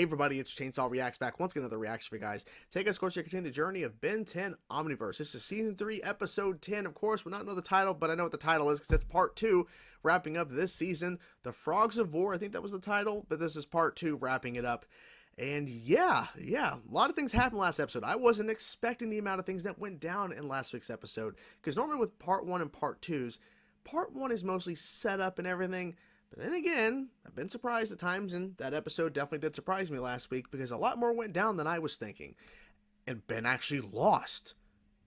Hey everybody, it's Chainsaw Reacts back once again, another reaction for you guys. Take us, of course, to continue the journey of Ben 10 Omniverse. This is Season 3, Episode 10. Of course, we're not know the title, but I know what the title is because it's Part 2, wrapping up this season. The Frogs of War, I think that was the title, but this is Part 2, wrapping it up. And yeah, a lot of things happened last episode. I wasn't expecting the amount of things that went down in last week's episode, because normally with Part 1 and Part 2s, Part 1 is mostly set up and everything. But then again, I've been surprised at times, and that episode definitely did surprise me last week because a lot more went down than I was thinking. And Ben actually lost.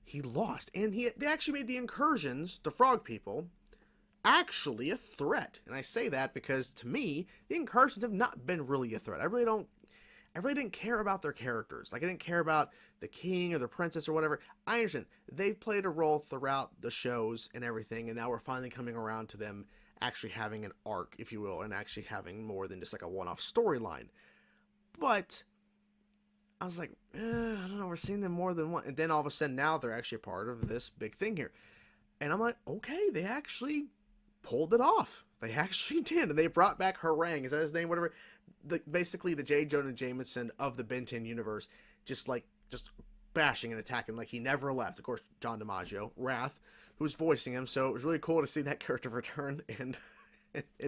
He lost. And they actually made the incursions, the frog people, actually a threat. And I say that because, to me, the incursions have not been really a threat. I really didn't care about their characters. Like, I didn't care about the king or the princess or whatever. I understand. They've played a role throughout the shows and everything, and now we're finally coming around to them actually having an arc, if you will, and actually having more than just like a one-off storyline. But I was like, I don't know, we're seeing them more than one. And then all of a sudden now they're actually a part of this big thing here. And I'm like, okay, they actually pulled it off. They actually did. And they brought back Harang, is that his name? Whatever. Basically the J. Jonah Jameson of the Ben 10 universe, just bashing and attacking like he never left. Of course, John DiMaggio, Wrath, who's voicing him, so it was really cool to see that character return, and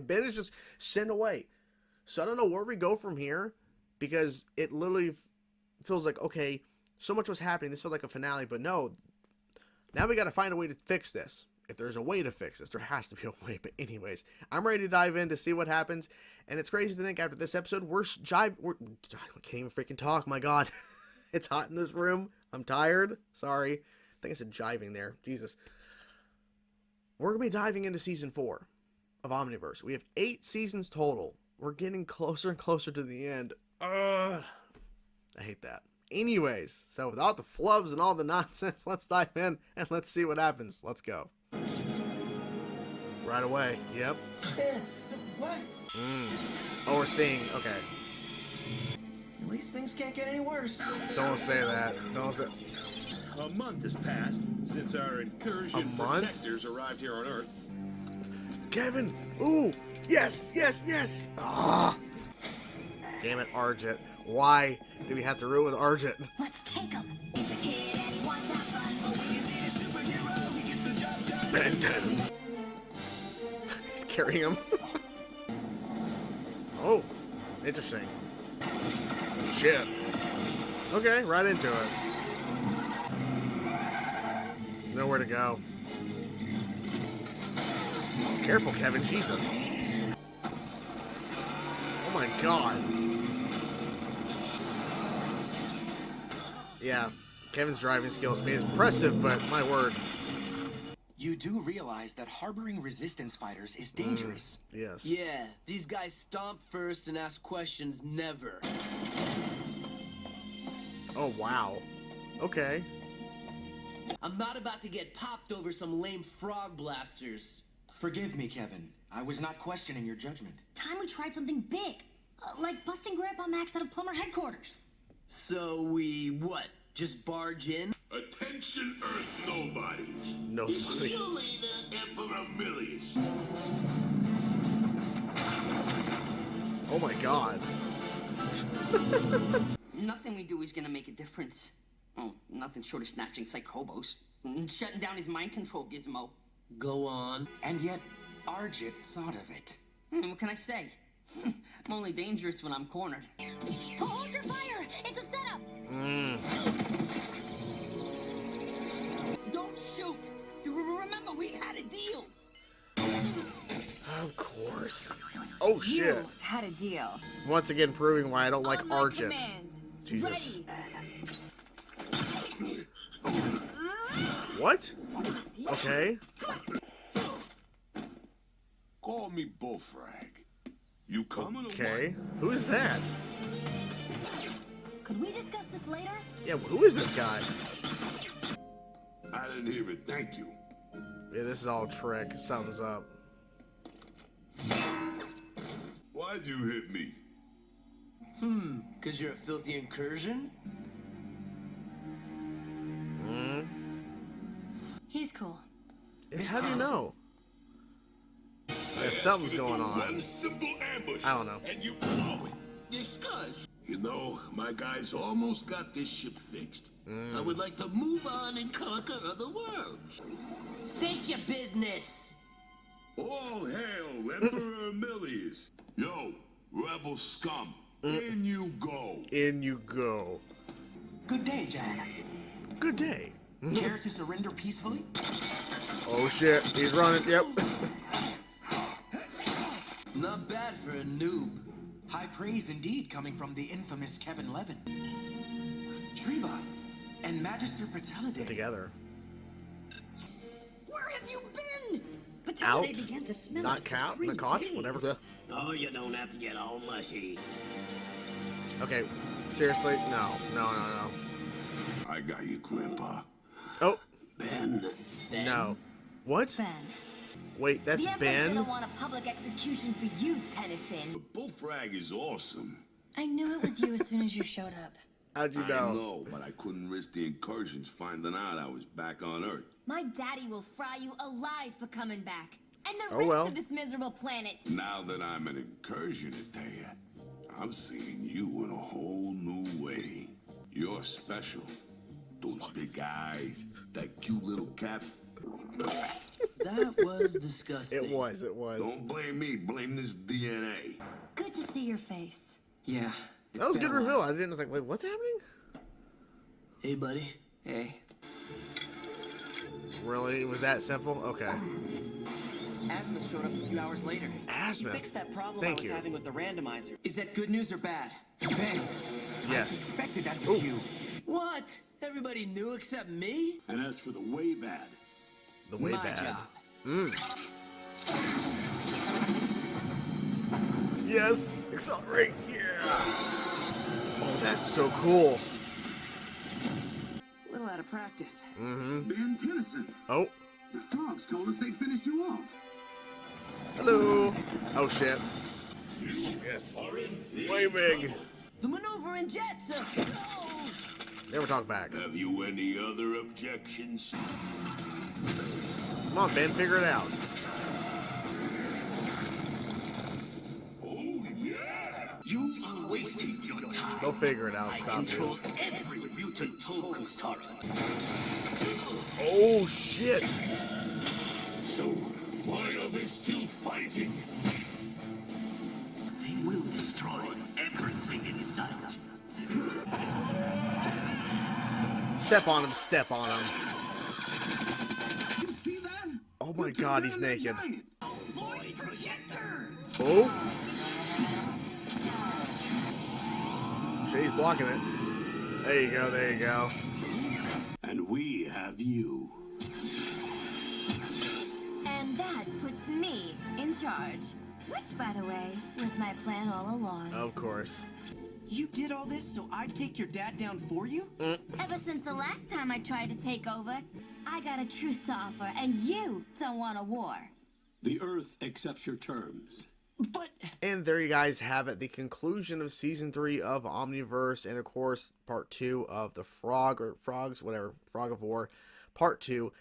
Ben is just sent away. So I don't know where we go from here, because it literally feels like, okay, so much was happening, this felt like a finale, but no, now we gotta find a way to fix this. If there's a way to fix this, there has to be a way, but anyways, I'm ready to dive in to see what happens, and it's crazy to think after this episode, I can't even freaking talk, my god. It's hot in this room, I'm tired, sorry, I think I said jiving there, Jesus. We're going to be diving into Season 4 of Omniverse. We have 8 seasons total. We're getting closer and closer to the end. I hate that. Anyways, so without the flubs and all the nonsense, let's dive in and let's see what happens. Let's go. Right away. Yep. What? Oh, we're seeing... Okay. At least things can't get any worse. Don't say that. Don't say... A month has passed since our incursion protectors arrived here on Earth. Kevin! Ooh! Yes! Ah! Damn it, Argent. Why do we have to ruin with Argent? Let's take him. He's a kid and he wants to have fun. When you need a superhero, he gets the job done. Ben 10. He's carrying him. Oh, interesting. Shit. Okay, right into it. Nowhere to go. Careful, Kevin. Jesus. Oh my god. Yeah, Kevin's driving skills is impressive, but my word. You do realize that harboring resistance fighters is dangerous. Yes. Yeah, these guys stomp first and ask questions never. Oh, wow. Okay. I'm not about to get popped over some lame frog blasters. Forgive me, Kevin. I was not questioning your judgment. Time we tried something big. Like busting Grandpa Max out of Plumber headquarters. So we, what, just barge in? Attention, Earth nobodies. Nobodies. This is your leader, Emperor Milius. Oh my god. Nothing we do is gonna make a difference. Oh, nothing short of snatching Psychobos and shutting down his mind control gizmo. Go on. And yet, Argit thought of it. What can I say? I'm only dangerous when I'm cornered. Hold your fire! It's a setup! Don't shoot! Remember, we had a deal! Of course. Oh shit. You had a deal. Once again proving why I don't like On my Argent. command. Jesus. Ready. What? Okay. Call me Bullfrag. You coming? Okay. Who is that? Could we discuss this later? Yeah, who is this guy? I didn't hear it. Thank you. Yeah, this is all a trick. Something's up. Why'd you hit me? 'Cause you're a filthy incursion? He's cool. How do you know? Yeah, something's going on. One simple ambush, I don't know. and you blow it. Discuss. You know, my guys almost got this ship fixed. I would like to move on and conquer other worlds. State your business. All hail Emperor Milius. Yo, rebel scum. In you go. In you go. Good day, Jack. Good day. Care to surrender peacefully? Oh shit, he's running. Yep. Not bad for a noob. High praise indeed coming from the infamous Kevin Levin. Treba and Magister Patellidae. Together. Where have you been? Out. Patellidae began to smell Not like count. 3 Not caught. days. Whatever the. Oh, you don't have to get all mushy. Okay. Seriously? No. No. No. No. I got you, Grandpa. Oh. Ben. No. What? Ben. Wait, that's The Emperor's Ben? gonna want a public execution for you, Tennyson. Bullfrag is awesome. I knew it was you as soon as you showed up. How'd you I know? know, but I couldn't risk the incursions finding out I was back on Earth. My daddy will fry you alive for coming back. And the Oh, rest well. of this miserable planet. Now that I'm an incursion, Atea, I'm seeing you in a whole new way. You're special. Those big eyes, that cute little cap. That was disgusting. It was. It was. Don't blame me, blame this DNA. Good to see your face. Yeah. That was a been good a while. reveal. I didn't think, wait, what's happening? Hey, buddy. Hey. Really? It was that simple? Okay. Asmus showed up a few hours later. Asmus. He fixed that problem Thank I was you. having with the randomizer. Is that good news or bad? Ben. I Yes. suspected that was you. What? Everybody knew except me? And as for the way bad, The way My bad. job. Yes. Accelerate. Yeah. Oh, that's so cool. A little out of practice. Ben Tennyson, Oh. the frogs told us they'd finish you off. Hello. Oh, shit. Yes. Way big. The maneuvering jets are... Oh! Never talk back. Have you any other objections? Come on, Ben. Figure it out. Oh, yeah! You are wasting your time. They'll figure it out. Stop Control it. every mutant Toku Star. Oh, shit. So, why are they still fighting? They will destroy everything in sight. Step on him. Step on him. You see that? Oh, my God. He's naked. Void projector! Oh. Shit, he's blocking it. There you go. There you go. And we have you. And that puts me in charge. Which, by the way, was my plan all along. Of course. You did all this so I'd take your dad down for you? Ever since the last time I tried to take over, I got a truce to offer, and you don't want a war. The Earth accepts your terms. But And there you guys have it, the conclusion of season 3 of Omniverse, and of course part 2 of the Frog of War, part 2.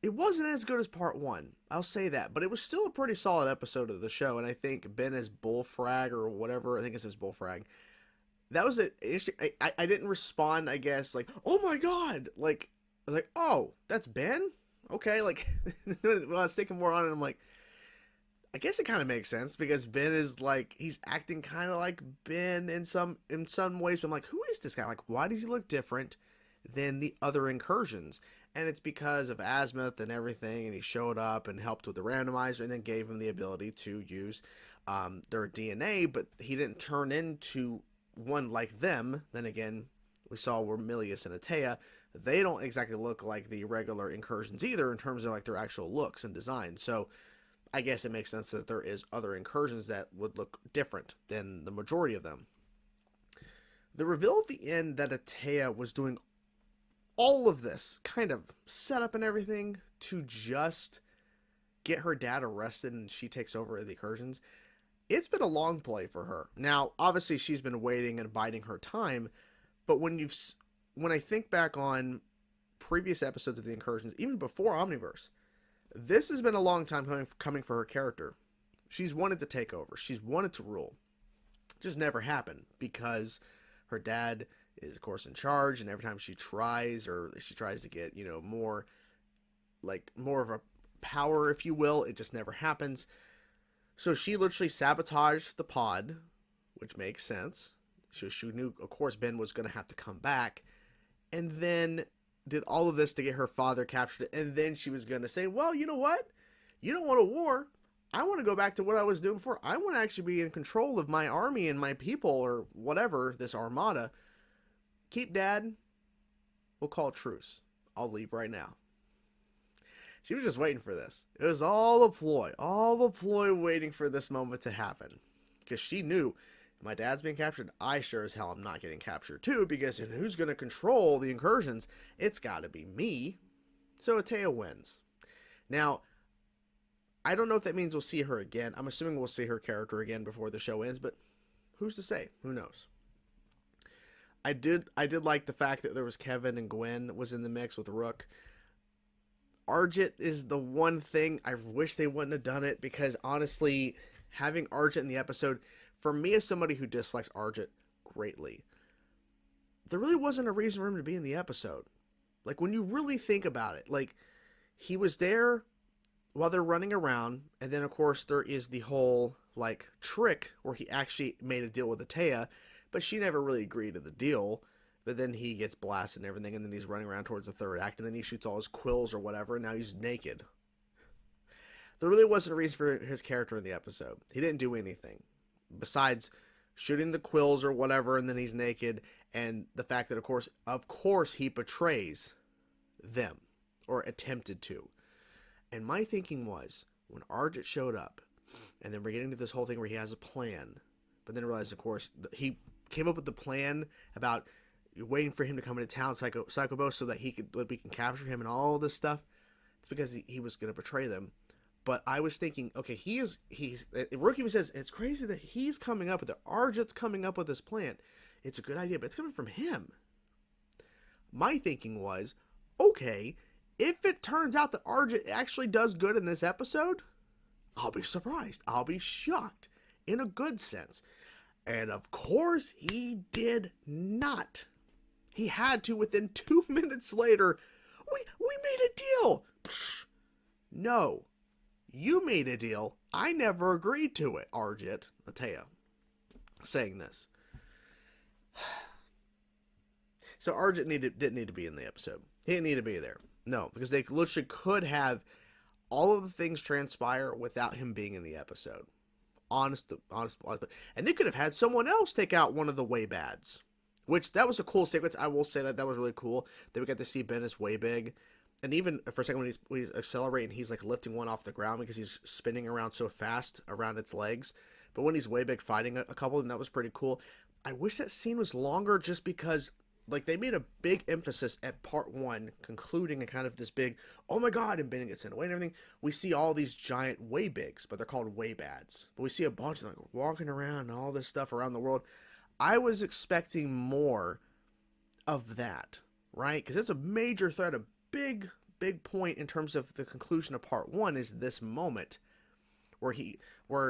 It wasn't as good as part 1, I'll say that, but it was still a pretty solid episode of the show, and I think Ben as Bullfrag or whatever, I think it says Bullfrag. That was it. I didn't respond, I guess, like, oh my god, like, I was like, oh, that's Ben? Okay, like, when I was thinking more on it, I'm like, I guess it kind of makes sense because Ben is like, he's acting kind of like Ben in some ways. But I'm like, who is this guy? Like, why does he look different than the other incursions? And it's because of Asmuth and everything. And he showed up and helped with the randomizer and then gave him the ability to use their DNA. But he didn't turn into one like them. Then again, we saw where Milius and Atea, they don't exactly look like the regular incursions either in terms of like their actual looks and design. So I guess it makes sense that there is other incursions that would look different than the majority of them. The reveal at the end that Atea was doing all of this kind of setup and everything to just get her dad arrested and she takes over the incursions, it's been a long play for her. Now, obviously she's been waiting and biding her time, but when I think back on previous episodes of the incursions, even before Omniverse, this has been a long time coming for her character. She's wanted to take over. She's wanted to rule. Just never happened because her dad is of course in charge, and every time she tries to get, you know, more of a power, if you will, it just never happens. So she literally sabotaged the pod, which makes sense. So she knew, of course, Ben was going to have to come back, and then did all of this to get her father captured. And then she was going to say, well, you know what? You don't want a war. I want to go back to what I was doing before. I want to actually be in control of my army and my people, or whatever, this armada. Keep Dad. We'll call truce. I'll leave right now. She was just waiting for this. It was all a ploy waiting for this moment to happen. Because she knew, if my dad's being captured, I sure as hell am not getting captured too, because who's going to control the incursions? It's got to be me. So Atea wins. Now, I don't know if that means we'll see her again. I'm assuming we'll see her character again before the show ends, but who's to say? Who knows? I did like the fact that there was Kevin and Gwen was in the mix with Rook. Argent is the one thing I wish they wouldn't have done it, because honestly, having Argent in the episode, for me as somebody who dislikes Argent greatly, there really wasn't a reason for him to be in the episode. Like, when you really think about it, like, he was there while they're running around, and then of course there is the whole like trick where he actually made a deal with Atea, but she never really agreed to the deal. But then he gets blasted and everything, and then he's running around towards the third act, and then he shoots all his quills or whatever, and now he's naked. There really wasn't a reason for his character in the episode. He didn't do anything besides shooting the quills or whatever, and then he's naked, and the fact that of course he betrays them, or attempted to. And my thinking was, when Argent showed up, and then we're getting to this whole thing where he has a plan, but then realized, of course, he came up with the plan about waiting for him to come into town, Psychobos, so that we can capture him and all this stuff. It's because he was going to betray them. But I was thinking, okay, Rook even says, it's crazy that he's coming up with it. Argent's coming up with this plan. It's a good idea, but it's coming from him. My thinking was, okay, if it turns out that Argent actually does good in this episode, I'll be surprised. I'll be shocked in a good sense. And of course, he did not. He had to within 2 minutes later. We made a deal. Psh, no, you made a deal. I never agreed to it, Argent. Atea saying this. So Argent didn't need to be in the episode. He didn't need to be there. No, because they literally could have all of the things transpire without him being in the episode. Honest. And they could have had someone else take out one of the Way-Bads. Which, that was a cool sequence. I will say that was really cool. That we got to see Ben as Way-Big. And even for a second when he's accelerating, he's like lifting one off the ground because he's spinning around so fast around its legs. But when he's Way-Big fighting a couple, and that was pretty cool. I wish that scene was longer, just because like they made a big emphasis at part 1, concluding a kind of this big, oh my god, and Ben gets sent away and everything. We see all these giant Way-Bigs, but they're called Way-Bads. But we see a bunch of them like walking around and all this stuff around the world. I was expecting more of that, right? Because it's a major threat, a big point in terms of the conclusion of part 1 is this moment where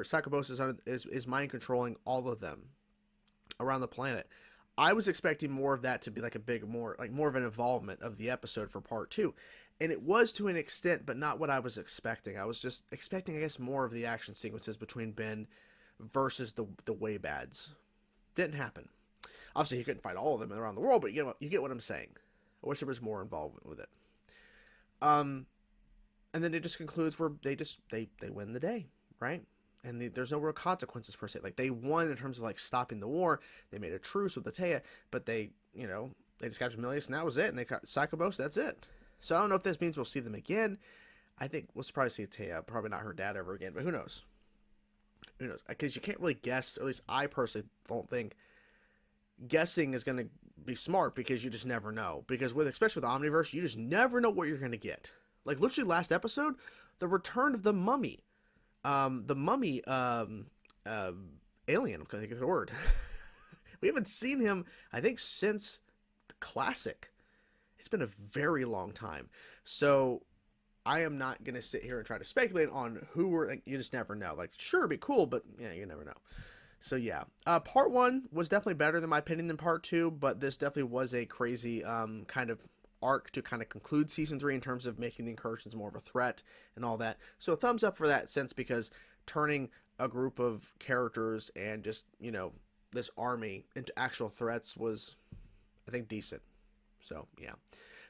Psychobos is mind controlling all of them around the planet. I was expecting more of that to be like more of an involvement of the episode for part 2. And it was to an extent, but not what I was expecting. I was just expecting, I guess, more of the action sequences between Ben versus the Way-Bads. Didn't happen. Obviously, he couldn't fight all of them around the world, but you get what I'm saying. I wish there was more involvement with it. And then it just concludes where they win the day, right? And there's no real consequences per se. Like, they won in terms of like stopping the war. They made a truce with Atea, but they just captured Milius, and that was it. And they got Psychobos. That's it. So I don't know if this means we'll see them again. I think we'll probably see Atea, probably not her dad ever again, but who knows? Who knows? Because you can't really guess, or at least I personally don't think guessing is going to be smart, because you just never know. Because especially with Omniverse, you just never know what you're going to get. Like, literally last episode, the return of the mummy. The mummy alien, I'm going to think of the word. We haven't seen him, I think, since the classic. It's been a very long time. So I am not going to sit here and try to speculate on who we're, like, you just never know. Like, sure, it'd be cool, but yeah, you never know. So yeah, part 1 was definitely better in my opinion than part 2, but this definitely was a crazy kind of arc to kind of conclude season 3 in terms of making the incursions more of a threat and all that. So a thumbs up for that sense, because turning a group of characters and just, you know, this army into actual threats was, I think, decent. So yeah.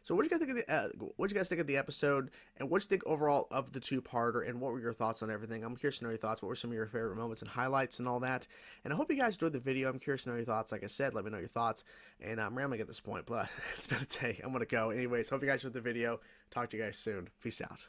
So what did you guys think of the episode, and what did you think overall of the two-parter, and what were your thoughts on everything? I'm curious to know your thoughts. What were some of your favorite moments and highlights and all that? And I hope you guys enjoyed the video. I'm curious to know your thoughts. Like I said, let me know your thoughts. And I'm rambling at this point, but it's been a day. I'm gonna go. Anyways, hope you guys enjoyed the video. Talk to you guys soon. Peace out.